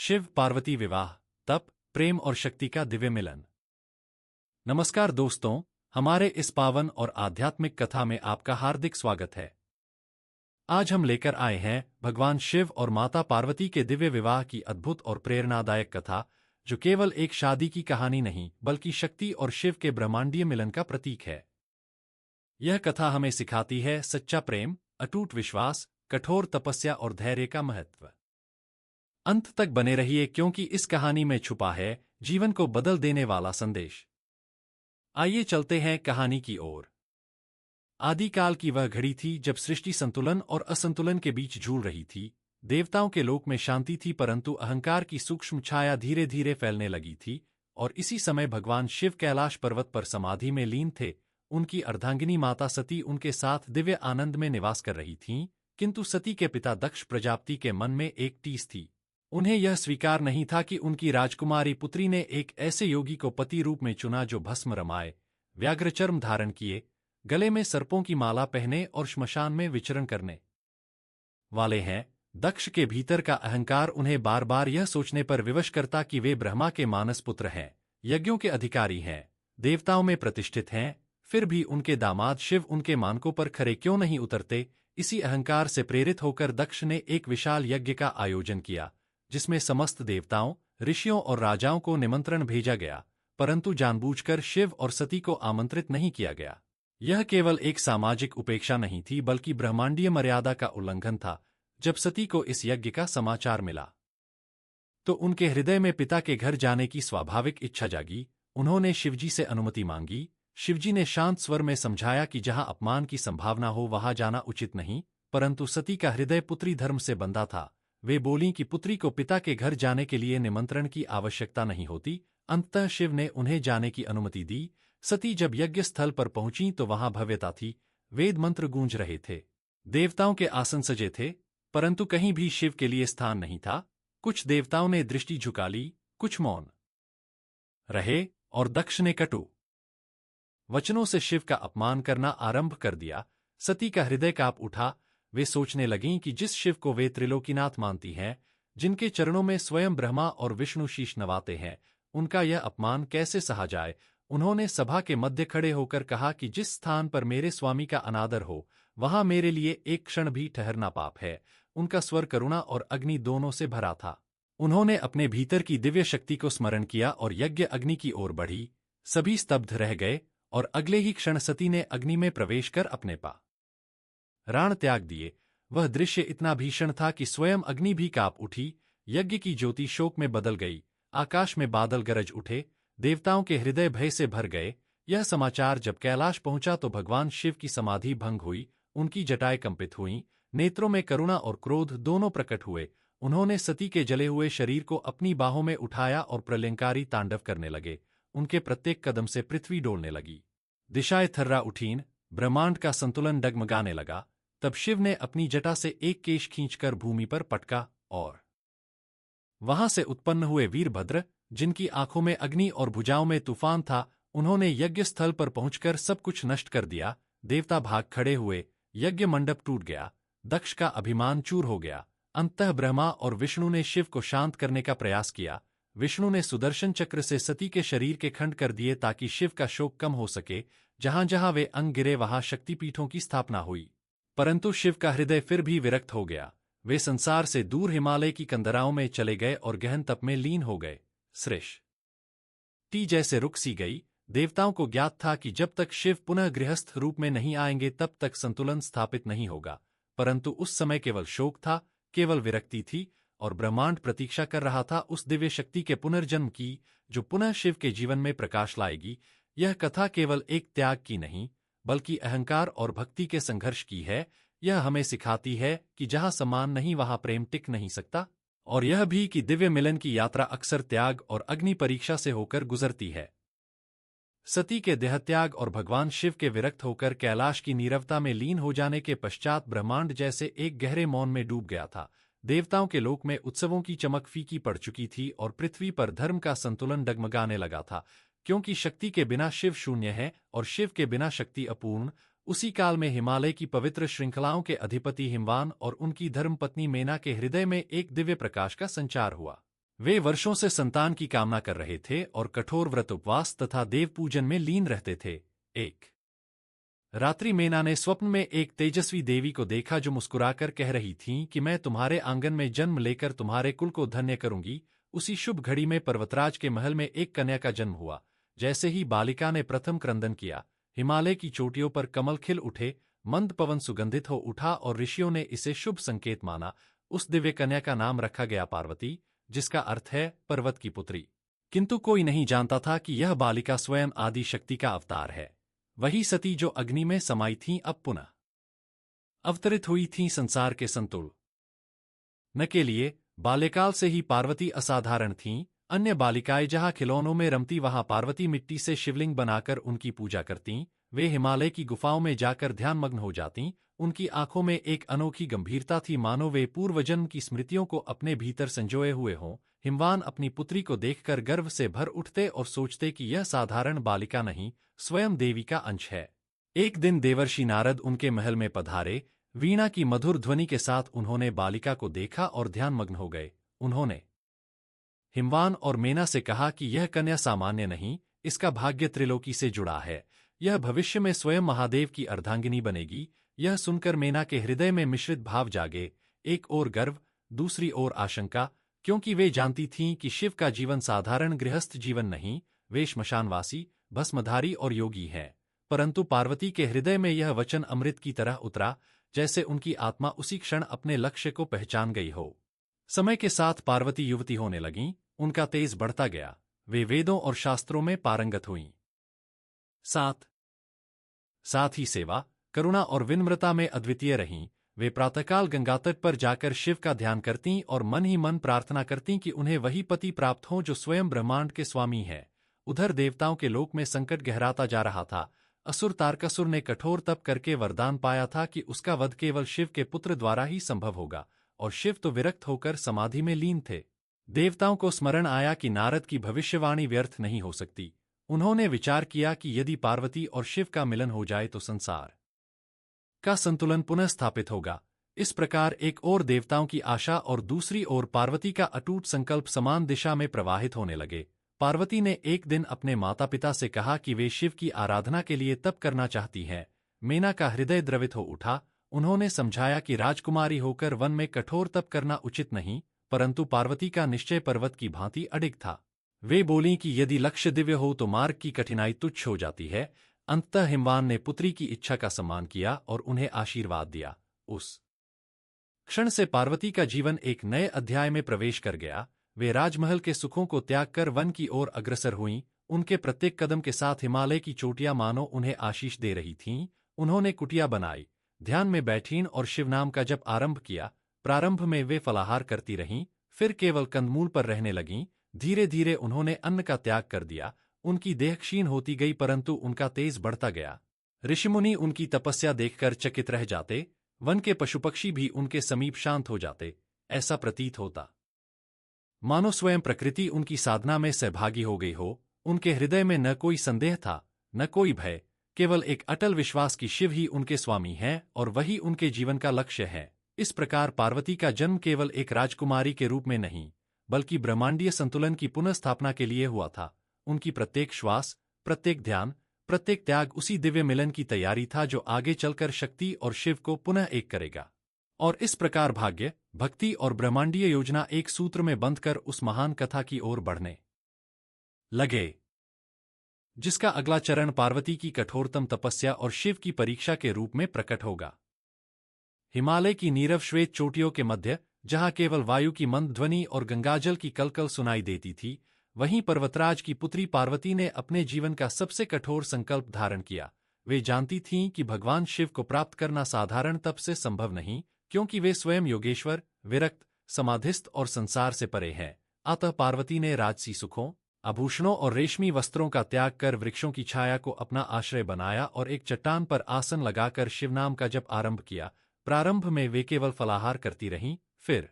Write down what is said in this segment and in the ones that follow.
शिव पार्वती विवाह, तप, प्रेम और शक्ति का दिव्य मिलन। नमस्कार दोस्तों, हमारे इस पावन और आध्यात्मिक कथा में आपका हार्दिक स्वागत है। आज हम लेकर आए हैं भगवान शिव और माता पार्वती के दिव्य विवाह की अद्भुत और प्रेरणादायक कथा, जो केवल एक शादी की कहानी नहीं बल्कि शक्ति और शिव के ब्रह्मांडीय मिलन का प्रतीक है। यह कथा हमें सिखाती है सच्चा प्रेम, अटूट विश्वास, कठोर तपस्या और धैर्य का महत्व। अंत तक बने रहिए क्योंकि इस कहानी में छुपा है जीवन को बदल देने वाला संदेश। आइए चलते हैं कहानी की ओर। आदिकाल की वह घड़ी थी जब सृष्टि संतुलन और असंतुलन के बीच झूल रही थी। देवताओं के लोक में शांति थी, परंतु अहंकार की सूक्ष्म छाया धीरे धीरे फैलने लगी थी। और इसी समय भगवान शिव कैलाश पर्वत पर समाधि में लीन थे। उनकी अर्धांगिनी माता सती उनके साथ दिव्य आनंद में निवास कर रही थीं, किंतु सती के पिता दक्ष प्रजापति के मन में एक टीस थी। उन्हें यह स्वीकार नहीं था कि उनकी राजकुमारी पुत्री ने एक ऐसे योगी को पति रूप में चुना जो भस्म रमाए, व्याघ्रचर्म धारण किए, गले में सर्पों की माला पहने और श्मशान में विचरण करने वाले हैं। दक्ष के भीतर का अहंकार उन्हें बार बार यह सोचने पर विवश करता कि वे ब्रह्मा के मानस पुत्र हैं, यज्ञों के अधिकारी हैं, देवताओं में प्रतिष्ठित हैं, फिर भी उनके दामाद शिव उनके मानकों पर खरे क्यों नहीं उतरते। इसी अहंकार से प्रेरित होकर दक्ष ने एक विशाल यज्ञ का आयोजन किया, जिसमें समस्त देवताओं, ऋषियों और राजाओं को निमंत्रण भेजा गया, परंतु जानबूझकर शिव और सती को आमंत्रित नहीं किया गया। यह केवल एक सामाजिक उपेक्षा नहीं थी बल्कि ब्रह्मांडीय मर्यादा का उल्लंघन था। जब सती को इस यज्ञ का समाचार मिला तो उनके हृदय में पिता के घर जाने की स्वाभाविक इच्छा जागी। उन्होंने शिवजी से अनुमति मांगी। शिवजी ने शांत स्वर में समझाया कि जहां अपमान की संभावना हो वहां जाना उचित नहीं, परंतु सती का हृदय पुत्री धर्म से बंधा था। वे बोलीं कि पुत्री को पिता के घर जाने के लिए निमंत्रण की आवश्यकता नहीं होती। अंततः शिव ने उन्हें जाने की अनुमति दी। सती जब यज्ञ स्थल पर पहुंची तो वहां भव्यता थी, वेद मंत्र गूंज रहे थे, देवताओं के आसन सजे थे, परंतु कहीं भी शिव के लिए स्थान नहीं था। कुछ देवताओं ने दृष्टि झुका ली, कुछ मौन रहे और दक्ष ने कटु वचनों से शिव का अपमान करना आरंभ कर दिया। सती का हृदय कांप उठा। वे सोचने लगीं कि जिस शिव को वे त्रिलोकीनाथ मानती हैं, जिनके चरणों में स्वयं ब्रह्मा और विष्णु शीश नवाते हैं, उनका यह अपमान कैसे सहा जाए। उन्होंने सभा के मध्य खड़े होकर कहा कि जिस स्थान पर मेरे स्वामी का अनादर हो, वहां मेरे लिए एक क्षण भी ठहरना पाप है। उनका स्वर करुणा और अग्नि दोनों से भरा था। उन्होंने अपने भीतर की दिव्य शक्ति को स्मरण किया और यज्ञ अग्नि की ओर बढ़ी। सभी स्तब्ध रह गए और अगले ही क्षण सती ने अग्नि में प्रवेश कर अपने प्राण त्याग दिए। वह दृश्य इतना भीषण था कि स्वयं अग्नि भी कांप उठी। यज्ञ की ज्योति शोक में बदल गई। आकाश में बादल गरज उठे। देवताओं के हृदय भय से भर गए। यह समाचार जब कैलाश पहुंचा तो भगवान शिव की समाधि भंग हुई। उनकी जटाएं कंपित हुईं, नेत्रों में करुणा और क्रोध दोनों प्रकट हुए। उन्होंने सती के जले हुए शरीर को अपनी बाहों में उठाया और प्रलयंकारी तांडव करने लगे। उनके प्रत्येक कदम से पृथ्वी डोलने लगी, दिशाएं थर्रा उठीं, ब्रह्मांड का संतुलन डगमगाने लगा। तब शिव ने अपनी जटा से एक केश खींचकर भूमि पर पटका और वहां से उत्पन्न हुए वीरभद्र, जिनकी आंखों में अग्नि और भुजाओं में तूफान था, उन्होंने यज्ञ स्थल पर पहुंचकर सब कुछ नष्ट कर दिया। देवता भाग खड़े हुए, यज्ञ मंडप टूट गया, दक्ष का अभिमान चूर हो गया। अंततः ब्रह्मा और विष्णु ने शिव को शांत करने का प्रयास किया। विष्णु ने सुदर्शन चक्र से सती के शरीर के खंड कर दिए ताकि शिव का शोक कम हो सके। जहां जहां वे अंग गिरे वहां शक्तिपीठों की स्थापना हुई, परंतु शिव का हृदय फिर भी विरक्त हो गया। वे संसार से दूर हिमालय की कंदराओं में चले गए और गहन तप में लीन हो गए। सृष्टि जैसे रुक सी गई। देवताओं को ज्ञात था कि जब तक शिव पुनः गृहस्थ रूप में नहीं आएंगे तब तक संतुलन स्थापित नहीं होगा, परंतु उस समय केवल शोक था, केवल विरक्ति थी, और ब्रह्मांड प्रतीक्षा कर रहा था उस दिव्य शक्ति के पुनर्जन्म की, जो पुनः शिव के जीवन में प्रकाश लाएगी। यह कथा केवल एक त्याग की नहीं बल्कि अहंकार और भक्ति के संघर्ष की है। यह हमें सिखाती है कि जहां सम्मान नहीं वहां प्रेम टिक नहीं सकता, और यह भी कि दिव्य मिलन की यात्रा अक्सर त्याग और अग्नि परीक्षा से होकर गुजरती है। सती के देहत्याग और भगवान शिव के विरक्त होकर कैलाश की नीरवता में लीन हो जाने के पश्चात ब्रह्मांड जैसे एक गहरे मौन में डूब गया था। देवताओं के लोक में उत्सवों की चमक फीकी पड़ चुकी थी और पृथ्वी पर धर्म का संतुलन डगमगाने लगा था, क्योंकि शक्ति के बिना शिव शून्य है और शिव के बिना शक्ति अपूर्ण। उसी काल में हिमालय की पवित्र श्रृंखलाओं के अधिपति हिमवान और उनकी धर्मपत्नी मेना के हृदय में एक दिव्य प्रकाश का संचार हुआ। वे वर्षों से संतान की कामना कर रहे थे और कठोर व्रत उपवास तथा देव पूजन में लीन रहते थे। एक रात्रि मेना ने स्वप्न में एक तेजस्वी देवी को देखा जो मुस्कुराकर कह रही थीं कि मैं तुम्हारे आंगन में जन्म लेकर तुम्हारे कुल को धन्य करूंगी। उसी शुभ घड़ी में पर्वतराज के महल में एक कन्या का जन्म हुआ। जैसे ही बालिका ने प्रथम क्रंदन किया, हिमालय की चोटियों पर कमल खिल उठे, मंद पवन सुगंधित हो उठा और ऋषियों ने इसे शुभ संकेत माना। उस दिव्य कन्या का नाम रखा गया पार्वती, जिसका अर्थ है पर्वत की पुत्री। किंतु कोई नहीं जानता था कि यह बालिका स्वयं आदि शक्ति का अवतार है। वही सती जो अग्नि में समाई थीं अब पुनः अवतरित हुई थीं संसार के संतुल न के लिए। बाल्यकाल से ही पार्वती असाधारण थीं। अन्य बालिकाएं जहां खिलौनों में रमती वहां पार्वती मिट्टी से शिवलिंग बनाकर उनकी पूजा करतीं। वे हिमालय की गुफाओं में जाकर ध्यानमग्न हो जातीं। उनकी आंखों में एक अनोखी गंभीरता थी, मानो वे पूर्वजन्म की स्मृतियों को अपने भीतर संजोए हुए हों। हिमवान अपनी पुत्री को देखकर गर्व से भर उठते और सोचते कि यह साधारण बालिका नहीं, स्वयं देवी का अंश है। एक दिन देवर्षि नारद उनके महल में पधारे। वीणा की मधुर ध्वनि के साथ उन्होंने बालिका को देखा और ध्यानमग्न हो गए। उन्होंने हिमवान और मेना से कहा कि यह कन्या सामान्य नहीं, इसका भाग्य त्रिलोकी से जुड़ा है। यह भविष्य में स्वयं महादेव की अर्धांगिनी बनेगी। यह सुनकर मेना के हृदय में मिश्रित भाव जागे, एक ओर गर्व, दूसरी ओर आशंका, क्योंकि वे जानती थीं कि शिव का जीवन साधारण गृहस्थ जीवन नहीं, वे श्मशानवासी, भस्मधारी और योगी हैं। परंतु पार्वती के हृदय में यह वचन अमृत की तरह उतरा, जैसे उनकी आत्मा उसी क्षण अपने लक्ष्य को पहचान गई हो। समय के साथ पार्वती युवती होने लगीं, उनका तेज बढ़ता गया। वे वेदों और शास्त्रों में पारंगत हुईं। साथ ही सेवा, करुणा और विनम्रता में अद्वितीय रहीं। वे प्रातःकाल गंगा तट पर जाकर शिव का ध्यान करतीं और मन ही मन प्रार्थना करतीं कि उन्हें वही पति प्राप्त हो जो स्वयं ब्रह्मांड के स्वामी है। उधर देवताओं के लोक में संकट गहराता जा रहा था। असुर तारकासुर ने कठोर तप करके वरदान पाया था कि उसका वध केवल शिव के पुत्र द्वारा ही संभव होगा, और शिव तो विरक्त होकर समाधि में लीन थे। देवताओं को स्मरण आया कि नारद की भविष्यवाणी व्यर्थ नहीं हो सकती। उन्होंने विचार किया कि यदि पार्वती और शिव का मिलन हो जाए तो संसार का संतुलन पुनः स्थापित होगा। इस प्रकार एक ओर देवताओं की आशा और दूसरी ओर पार्वती का अटूट संकल्प समान दिशा में प्रवाहित होने लगे। पार्वती ने एक दिन अपने माता पिता से कहा कि वे शिव की आराधना के लिए तप करना चाहती हैं। मेना का हृदय द्रवित हो उठा। उन्होंने समझाया कि राजकुमारी होकर वन में कठोर तप करना उचित नहीं, परंतु पार्वती का निश्चय पर्वत की भांति अडिग था। वे बोलीं कि यदि लक्ष्य दिव्य हो तो मार्ग की कठिनाई तुच्छ हो जाती है। अंततः हिमवान ने पुत्री की इच्छा का सम्मान किया और उन्हें आशीर्वाद दिया। उस क्षण से पार्वती का जीवन एक नए अध्याय में प्रवेश कर गया। वे राजमहल के सुखों को त्याग कर वन की ओर अग्रसर हुईं। उनके प्रत्येक कदम के साथ हिमालय की चोटियां मानो उन्हें आशीष दे रही थीं। उन्होंने कुटिया बनाई, ध्यान में बैठीं और शिवनाम का जप आरंभ किया। प्रारंभ में वे फलाहार करती रहीं, फिर केवल कंदमूल पर रहने लगीं। धीरे धीरे उन्होंने अन्न का त्याग कर दिया। उनकी देह क्षीण होती गई, परंतु उनका तेज बढ़ता गया। ऋषिमुनि उनकी तपस्या देखकर चकित रह जाते। वन के पशु पक्षी भी उनके समीप शांत हो जाते। ऐसा प्रतीत होता मानो स्वयं प्रकृति उनकी साधना में सहभागी हो गई हो। उनके हृदय में न कोई संदेह था, न कोई भय, केवल एक अटल विश्वास कि शिव ही उनके स्वामी हैं और वही उनके जीवन का लक्ष्य है। इस प्रकार पार्वती का जन्म केवल एक राजकुमारी के रूप में नहीं, बल्कि ब्रह्मांडीय संतुलन की पुनर्स्थापना के लिए हुआ था। उनकी प्रत्येक श्वास, प्रत्येक ध्यान, प्रत्येक त्याग उसी दिव्य मिलन की तैयारी था जो आगे चलकर शक्ति और शिव को पुनः एक करेगा। और इस प्रकार भाग्य, भक्ति और ब्रह्मांडीय योजना एक सूत्र में बंधकर उस महान कथा की ओर बढ़ने लगे, जिसका अगला चरण पार्वती की कठोरतम तपस्या और शिव की परीक्षा के रूप में प्रकट होगा। हिमालय की नीरव श्वेत चोटियों के मध्य, जहां केवल वायु की मंद ध्वनि और गंगाजल की कलकल सुनाई देती थी, वहीं पर्वतराज की पुत्री पार्वती ने अपने जीवन का सबसे कठोर संकल्प धारण किया। वे जानती थीं कि भगवान शिव को प्राप्त करना साधारण तप से संभव नहीं, क्योंकि वे स्वयं योगेश्वर, विरक्त, समाधिस्थ और संसार से परे हैं। अतः पार्वती ने राजसी सुखों, आभूषणों और रेशमी वस्त्रों का त्याग कर वृक्षों की छाया को अपना आश्रय बनाया और एक चट्टान पर आसन लगाकर शिवनाम का जप आरंभ किया। प्रारंभ में वे केवल फलाहार करती रहीं, फिर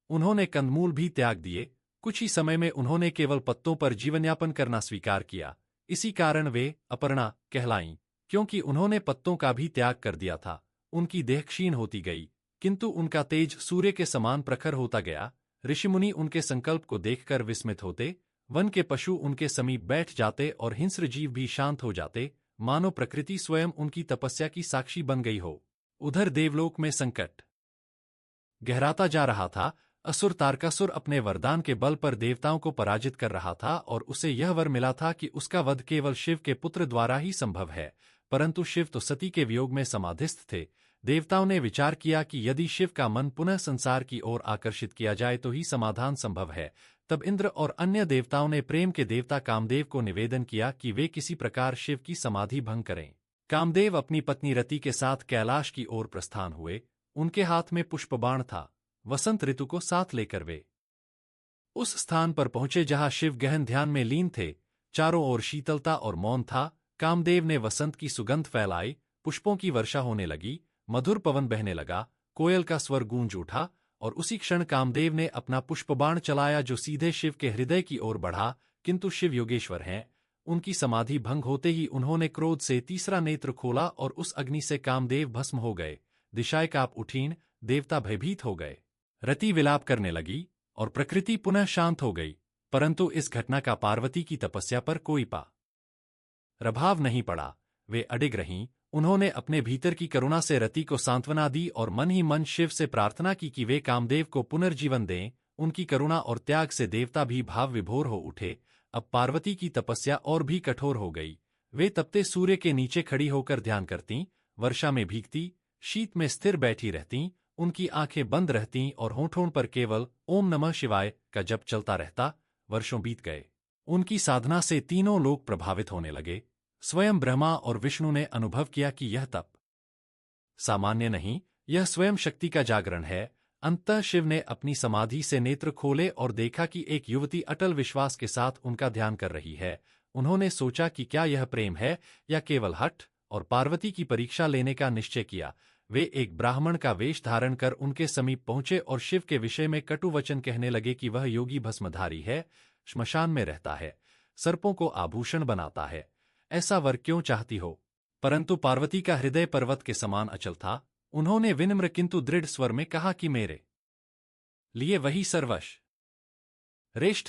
उन्होंने कंदमूल भी त्याग दिए। कुछ ही समय में उन्होंने केवल पत्तों पर जीवनयापन करना स्वीकार किया। इसी कारण वे अपर्णा कहलाईं, क्योंकि उन्होंने पत्तों का भी त्याग कर दिया था। उनकी देह क्षीण होती गई, किंतु उनका तेज सूर्य के समान प्रखर होता गया। ऋषिमुनि उनके संकल्प को देखकर विस्मित होते, वन के पशु उनके समीप बैठ जाते और हिंस्र जीव भी शांत हो जाते, मानो प्रकृति स्वयं उनकी तपस्या की साक्षी बन गई हो। उधर देवलोक में संकट गहराता जा रहा था। असुर तारकासुर अपने वरदान के बल पर देवताओं को पराजित कर रहा था और उसे यह वर मिला था कि उसका वध केवल शिव के पुत्र द्वारा ही संभव है, परंतु शिव तो सती के वियोग में समाधिस्थ थे। देवताओं ने विचार किया कि यदि शिव का मन पुनः संसार की ओर आकर्षित किया जाए तो ही समाधान संभव है। तब इंद्र और अन्य देवताओं ने प्रेम के देवता कामदेव को निवेदन किया कि वे किसी प्रकार शिव की समाधि भंग करें। कामदेव अपनी पत्नी रति के साथ कैलाश की ओर प्रस्थान हुए। उनके हाथ में पुष्पबाण था। वसंत ऋतु को साथ लेकर वे उस स्थान पर पहुंचे जहां शिव गहन ध्यान में लीन थे। चारों ओर शीतलता और मौन था। कामदेव ने वसंत की सुगंध फैलाई, पुष्पों की वर्षा होने लगी, मधुर पवन बहने लगा, कोयल का स्वर गूंज उठा और उसी क्षण कामदेव ने अपना पुष्पबाण चलाया जो सीधे शिव के हृदय की ओर बढ़ा। किंतु शिव योगेश्वर हैं, उनकी समाधि भंग होते ही उन्होंने क्रोध से तीसरा नेत्र खोला और उस अग्नि से कामदेव भस्म हो गए। दिशाएं कांप उठीं, देवता भयभीत हो गए। रति विलाप करने लगी और प्रकृति पुनः शांत हो गई, परंतु इस घटना का पार्वती की तपस्या पर कोई प्रभाव नहीं पड़ा। वे अडिग रहीं। उन्होंने अपने भीतर की करुणा से रति को सांत्वना दी और मन ही मन शिव से प्रार्थना की कि वे कामदेव को पुनर्जीवन दें। उनकी करुणा और त्याग से देवता भी भाव विभोर हो उठे। अब पार्वती की तपस्या और भी कठोर हो गई। वे तपते सूर्य के नीचे खड़ी होकर ध्यान करतीं, वर्षा में भीगती, शीत में स्थिर बैठी रहतीं, उनकी आंखें बंद रहतीं और होठों पर केवल ओम नमः शिवाय का जप चलता रहता। वर्षों बीत गए। उनकी साधना से तीनों लोग प्रभावित होने लगे। स्वयं ब्रह्मा और विष्णु ने अनुभव किया कि यह तप सामान्य नहीं, यह स्वयं शक्ति का जागरण है। अंततः शिव ने अपनी समाधि से नेत्र खोले और देखा कि एक युवती अटल विश्वास के साथ उनका ध्यान कर रही है। उन्होंने सोचा कि क्या यह प्रेम है या केवल हठ, और पार्वती की परीक्षा लेने का निश्चय किया। वे एक ब्राह्मण का वेश धारण कर उनके समीप पहुंचे और शिव के विषय में कटु वचन कहने लगे कि वह योगी भस्मधारी है, श्मशान में रहता है, सर्पों को आभूषण बनाता है, ऐसा वर क्यों चाहती हो? परंतु पार्वती का हृदय पर्वत के समान अचल था। उन्होंने विनम्र किंतु दृढ़ स्वर में कहा कि मेरे लिए वही सर्वश्रेष्ठ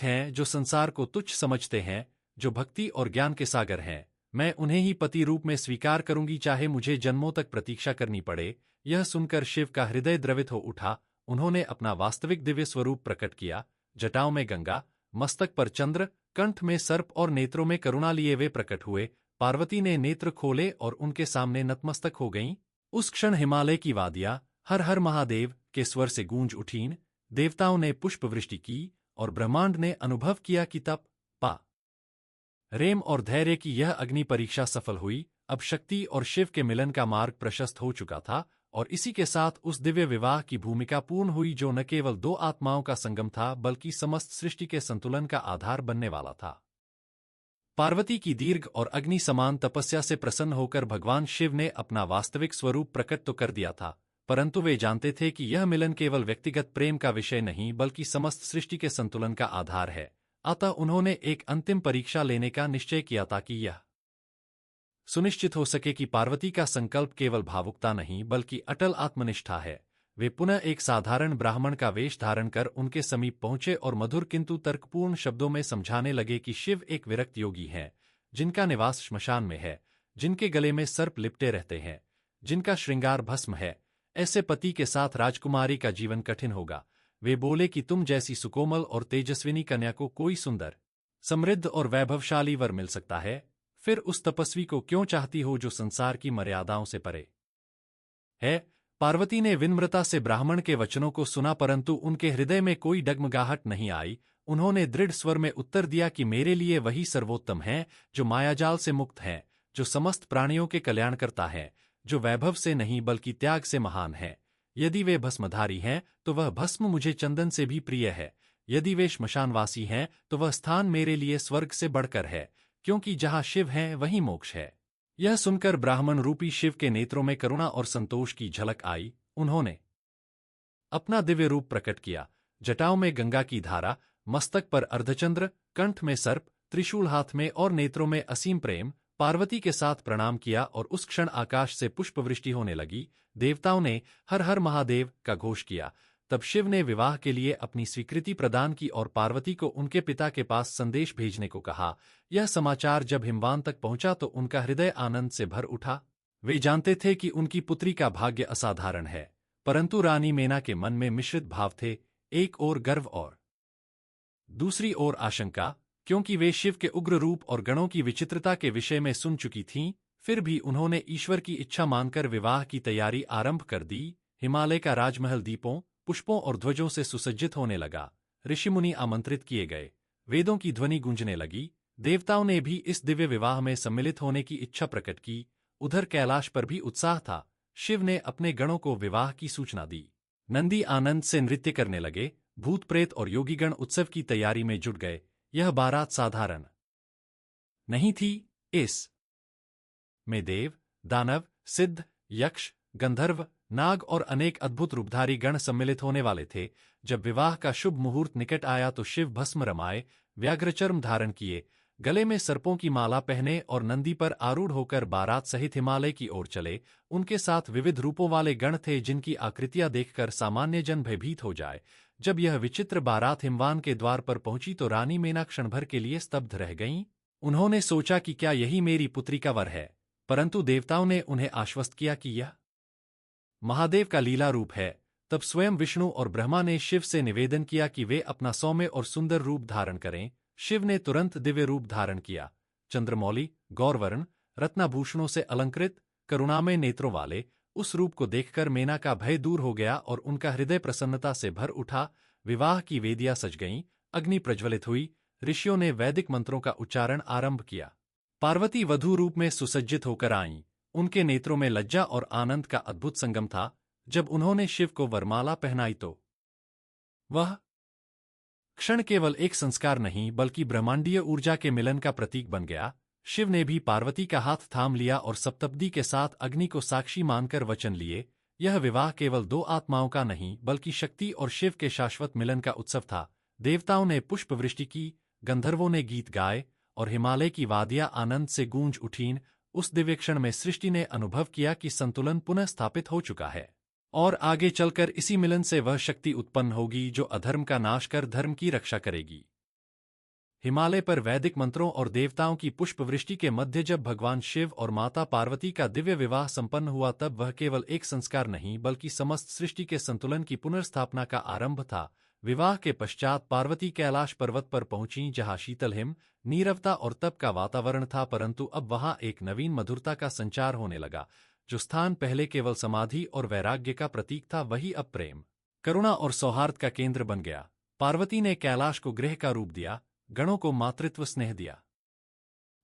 हैं जो संसार को तुच्छ समझते हैं, जो भक्ति और ज्ञान के सागर हैं। मैं उन्हें ही पति रूप में स्वीकार करूंगी, चाहे मुझे जन्मों तक प्रतीक्षा करनी पड़े। यह सुनकर शिव का हृदय द्रवित हो उठा। उन्होंने अपना वास्तविक दिव्य स्वरूप प्रकट किया। जटाओं में गंगा, मस्तक पर चंद्र, कंठ में सर्प और नेत्रों में करुणा लिए वे प्रकट हुए। पार्वती ने नेत्र खोले और उनके सामने नतमस्तक हो गईं। उस क्षण हिमालय की वादियां हर हर महादेव के स्वर से गूंज उठीं। देवताओं ने पुष्पवृष्टि की और ब्रह्मांड ने अनुभव किया कि तप, प्रेम और धैर्य की यह अग्नि परीक्षा सफल हुई। अब शक्ति और शिव के मिलन का मार्ग प्रशस्त हो चुका था और इसी के साथ उस दिव्य विवाह की भूमिका पूर्ण हुई जो न केवल दो आत्माओं का संगम था बल्कि समस्त सृष्टि के संतुलन का आधार बनने वाला था। पार्वती की दीर्घ और अग्नि समान तपस्या से प्रसन्न होकर भगवान शिव ने अपना वास्तविक स्वरूप प्रकट तो कर दिया था, परंतु वे जानते थे कि यह मिलन केवल व्यक्तिगत प्रेम का विषय नहीं बल्कि समस्त सृष्टि के संतुलन का आधार है। अतः उन्होंने एक अंतिम परीक्षा लेने का निश्चय किया ताकि यह सुनिश्चित हो सके कि पार्वती का संकल्प केवल भावुकता नहीं बल्कि अटल आत्मनिष्ठा है। वे पुनः एक साधारण ब्राह्मण का वेश धारण कर उनके समीप पहुंचे और मधुर किंतु तर्कपूर्ण शब्दों में समझाने लगे कि शिव एक विरक्त योगी हैं, जिनका निवास श्मशान में है, जिनके गले में सर्प लिपटे रहते हैं, जिनका श्रृंगार भस्म है। ऐसे पति के साथ राजकुमारी का जीवन कठिन होगा। वे बोले कि तुम जैसी सुकोमल और तेजस्विनी कन्या को कोई सुंदर, समृद्ध और वैभवशाली वर मिल सकता है, फिर उस तपस्वी को क्यों चाहती हो जो संसार की मर्यादाओं से परे है? पार्वती ने विनम्रता से ब्राह्मण के वचनों को सुना, परंतु उनके हृदय में कोई डगमगाहट नहीं आई। उन्होंने दृढ़ स्वर में उत्तर दिया कि मेरे लिए वही सर्वोत्तम है जो मायाजाल से मुक्त है, जो समस्त प्राणियों के कल्याण करता है, जो वैभव से नहीं बल्कि त्याग से महान है। यदि वे भस्मधारी हैं तो वह भस्म मुझे चंदन से भी प्रिय है। यदि वे श्मशानवासी हैं तो वह स्थान मेरे लिए स्वर्ग से बढ़कर है, क्योंकि जहां शिव है वहीं मोक्ष है। यह सुनकर ब्राह्मण रूपी शिव के नेत्रों में करुणा और संतोष की झलक आई। उन्होंने अपना दिव्य रूप प्रकट किया। जटाओं में गंगा की धारा, मस्तक पर अर्धचंद्र, कंठ में सर्प, त्रिशूल हाथ में और नेत्रों में असीम प्रेम, पार्वती के साथ प्रणाम किया और उस क्षण आकाश से पुष्पवृष्टि होने लगी। देवताओं ने हर हर महादेव का घोष किया। तब शिव ने विवाह के लिए अपनी स्वीकृति प्रदान की और पार्वती को उनके पिता के पास संदेश भेजने को कहा। यह समाचार जब हिमवान तक पहुंचा तो उनका हृदय आनंद से भर उठा। वे जानते थे कि उनकी पुत्री का भाग्य असाधारण है, परंतु रानी मेना के मन में मिश्रित भाव थे, एक ओर गर्व और दूसरी ओर आशंका, क्योंकि वे शिव के उग्र रूप और गणों की विचित्रता के विषय में सुन चुकी थीं। फिर भी उन्होंने ईश्वर की इच्छा मानकर विवाह की तैयारी आरंभ कर दी। हिमालय का राजमहल दीपों, पुष्पों और ध्वजों से सुसज्जित होने लगा। ऋषिमुनि आमंत्रित किए गए, वेदों की ध्वनि गूंजने लगी। देवताओं ने भी इस दिव्य विवाह में सम्मिलित होने की इच्छा प्रकट की। उधर कैलाश पर भी उत्साह था। शिव ने अपने गणों को विवाह की सूचना दी। नंदी आनंद से नृत्य करने लगे। भूत प्रेत और योगीगण उत्सव की तैयारी में जुट गए। यह बारात साधारण नहीं थी। इस में देव, दानव, सिद्ध, यक्ष, गंधर्व, नाग और अनेक अद्भुत रूपधारी गण सम्मिलित होने वाले थे। जब विवाह का शुभ मुहूर्त निकट आया तो शिव भस्म रमाए, व्याघ्रचर्म धारण किए, गले में सर्पों की माला पहने और नंदी पर आरूढ़ होकर बारात सहित हिमालय की ओर चले। उनके साथ विविध रूपों वाले गण थे जिनकी आकृतियां देखकर सामान्य जन भयभीत हो जाए। जब यह विचित्र बारात हिमवान के द्वार पर पहुंची तो रानी मेना क्षण भर के लिए स्तब्ध रह गईं। उन्होंने सोचा कि क्या यही मेरी पुत्री का वर है, परंतु देवताओं ने उन्हें आश्वस्त किया कि यह महादेव का लीला रूप है। तब स्वयं विष्णु और ब्रह्मा ने शिव से निवेदन किया कि वे अपना सौम्य और सुंदर रूप धारण करें। शिव ने तुरंत दिव्य रूप धारण किया। चंद्रमौली, गौरवर्ण, रत्नाभूषणों से अलंकृत, करुणामय नेत्रों वाले उस रूप को देखकर मेना का भय दूर हो गया और उनका हृदय प्रसन्नता से भर उठा। विवाह की वेदियां सज गईं, अग्नि प्रज्वलित हुई, ऋषियों ने वैदिक मंत्रों का उच्चारण आरंभ किया। पार्वती वधू रूप में सुसज्जित होकर आईं। उनके नेत्रों में लज्जा और आनंद का अद्भुत संगम था। जब उन्होंने शिव को वरमाला पहनाई तो वह क्षण केवल एक संस्कार नहीं बल्कि ब्रह्मांडीय ऊर्जा के मिलन का प्रतीक बन गया। शिव ने भी पार्वती का हाथ थाम लिया और सप्तपदी के साथ अग्नि को साक्षी मानकर वचन लिए। यह विवाह केवल दो आत्माओं का नहीं बल्कि शक्ति और शिव के शाश्वत मिलन का उत्सव था। देवताओं ने पुष्प वृष्टि की, गंधर्वों ने गीत गाए और हिमालय की वादियां आनंद से गूंज उठीं। उस दिव्य क्षण में सृष्टि ने अनुभव किया कि संतुलन पुनः स्थापित हो चुका है और आगे चलकर इसी मिलन से वह शक्ति उत्पन्न होगी जो अधर्म का नाश कर धर्म की रक्षा करेगी। हिमालय पर वैदिक मंत्रों और देवताओं की पुष्प वृष्टि के मध्य जब भगवान शिव और माता पार्वती का दिव्य विवाह संपन्न हुआ तब वह केवल एक संस्कार नहीं बल्कि समस्त सृष्टि के संतुलन की पुनर्स्थापना का आरंभ था। विवाह के पश्चात पार्वती कैलाश पर्वत पर पहुंचीं जहां शीतल हिम, नीरवता और तप का वातावरण था, परंतु अब वहां एक नवीन मधुरता का संचार होने लगा। जो स्थान पहले केवल समाधि और वैराग्य का प्रतीक था वही अब प्रेम, करुणा और सौहार्द का केंद्र बन गया। पार्वती ने कैलाश को गृह का रूप दिया, गणों को मातृत्व स्नेह दिया,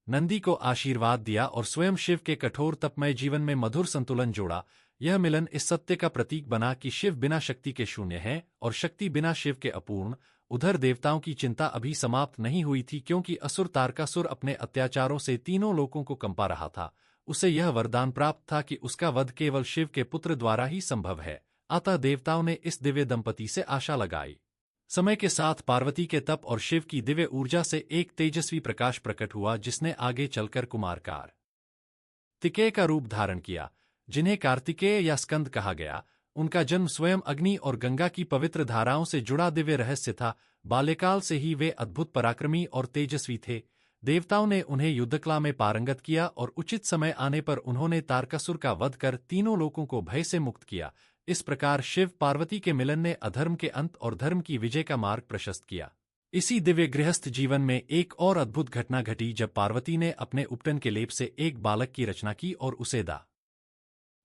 नंदी को आशीर्वाद दिया और स्वयं शिव के कठोर तपमय जीवन में मधुर संतुलन जोड़ा। यह मिलन इस सत्य का प्रतीक बना कि शिव बिना शक्ति के शून्य है और शक्ति बिना शिव के अपूर्ण। उधर देवताओं की चिंता अभी समाप्त नहीं हुई थी क्योंकि असुर तारकासुर अपने अत्याचारों से तीनों लोकों को कंपा रहा था। उसे यह वरदान प्राप्त था कि उसका वध केवल शिव के पुत्र द्वारा ही संभव है। अतः देवताओं ने इस दिव्य दंपति से आशा लगाई। समय के साथ पार्वती के तप और शिव की दिव्य ऊर्जा से एक तेजस्वी प्रकाश प्रकट हुआ जिसने आगे चलकर कुमार कार्तिकेय का रूप धारण किया, जिन्हें कार्तिकेय या स्कंद कहा गया। उनका जन्म स्वयं अग्नि और गंगा की पवित्र धाराओं से जुड़ा दिव्य रहस्य था। बाल्यकाल से ही वे अद्भुत पराक्रमी और तेजस्वी थे। देवताओं ने उन्हें युद्धकला में पारंगत किया और उचित समय आने पर उन्होंने तारकासुर का वध कर तीनों लोकों को भय से मुक्त किया। इस प्रकार शिव पार्वती के मिलन ने अधर्म के अंत और धर्म की विजय का मार्ग प्रशस्त किया। इसी दिव्य गृहस्थ जीवन में एक और अद्भुत घटना घटी जब पार्वती ने अपने उपटन के लेप से एक बालक की रचना की और उसे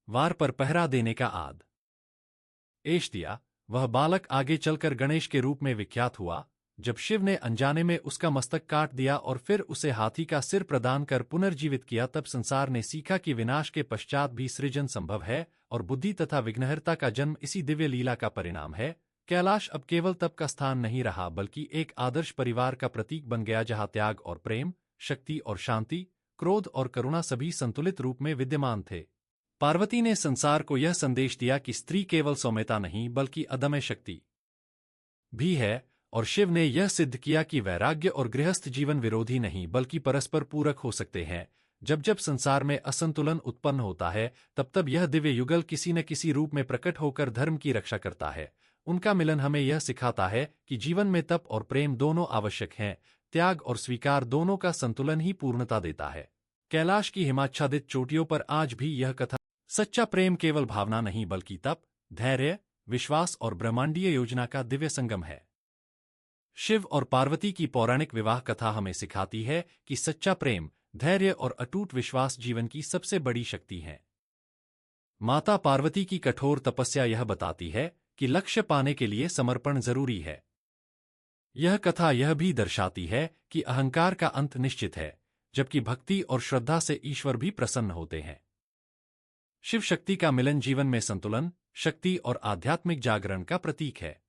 वार पर पहरा देने का आदेश दिया। वह बालक आगे चलकर गणेश के रूप में विख्यात हुआ। जब शिव ने अनजाने में उसका मस्तक काट दिया और फिर उसे हाथी का सिर प्रदान कर पुनर्जीवित किया तब संसार ने सीखा कि विनाश के पश्चात भी सृजन संभव है और बुद्धि तथा विघ्नहर्ता का जन्म इसी दिव्य लीला का परिणाम है। कैलाश अब केवल तप का स्थान नहीं रहा बल्कि एक आदर्श परिवार का प्रतीक बन गया जहां त्याग और प्रेम, शक्ति और शांति, क्रोध और करुणा सभी संतुलित रूप में विद्यमान थे। पार्वती ने संसार को यह संदेश दिया कि स्त्री केवल सौम्यता नहीं बल्कि अदम्य शक्ति भी है और शिव ने यह सिद्ध किया कि वैराग्य और गृहस्थ जीवन विरोधी नहीं बल्कि परस्पर पूरक हो सकते हैं। जब जब संसार में असंतुलन उत्पन्न होता है तब तब यह दिव्य युगल किसी न किसी रूप में प्रकट होकर धर्म की रक्षा करता है। उनका मिलन हमें यह सिखाता है कि जीवन में तप और प्रेम दोनों आवश्यक हैं, त्याग और स्वीकार दोनों का संतुलन ही पूर्णता देता है। कैलाश की हिमाच्छादित चोटियों पर आज भी यह कथा, सच्चा प्रेम केवल भावना नहीं बल्कि तप, धैर्य, विश्वास और ब्रह्मांडीय योजना का दिव्य संगम है। शिव और पार्वती की पौराणिक विवाह कथा हमें सिखाती है कि सच्चा प्रेम, धैर्य और अटूट विश्वास जीवन की सबसे बड़ी शक्ति है। माता पार्वती की कठोर तपस्या यह बताती है कि लक्ष्य पाने के लिए समर्पण जरूरी है। यह कथा यह भी दर्शाती है कि अहंकार का अंत निश्चित है, जबकि भक्ति और श्रद्धा से ईश्वर भी प्रसन्न होते हैं। शिव शक्ति का मिलन जीवन में संतुलन, शक्ति और आध्यात्मिक जागरण का प्रतीक है।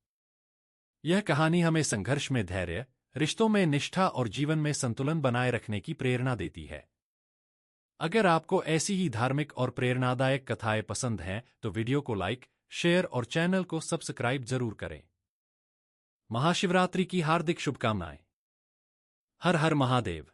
यह कहानी हमें संघर्ष में धैर्य, रिश्तों में निष्ठा और जीवन में संतुलन बनाए रखने की प्रेरणा देती है। अगर आपको ऐसी ही धार्मिक और प्रेरणादायक कथाएं पसंद हैं तो वीडियो को लाइक, शेयर और चैनल को सब्सक्राइब जरूर करें। महाशिवरात्रि की हार्दिक शुभकामनाएं। हर हर महादेव।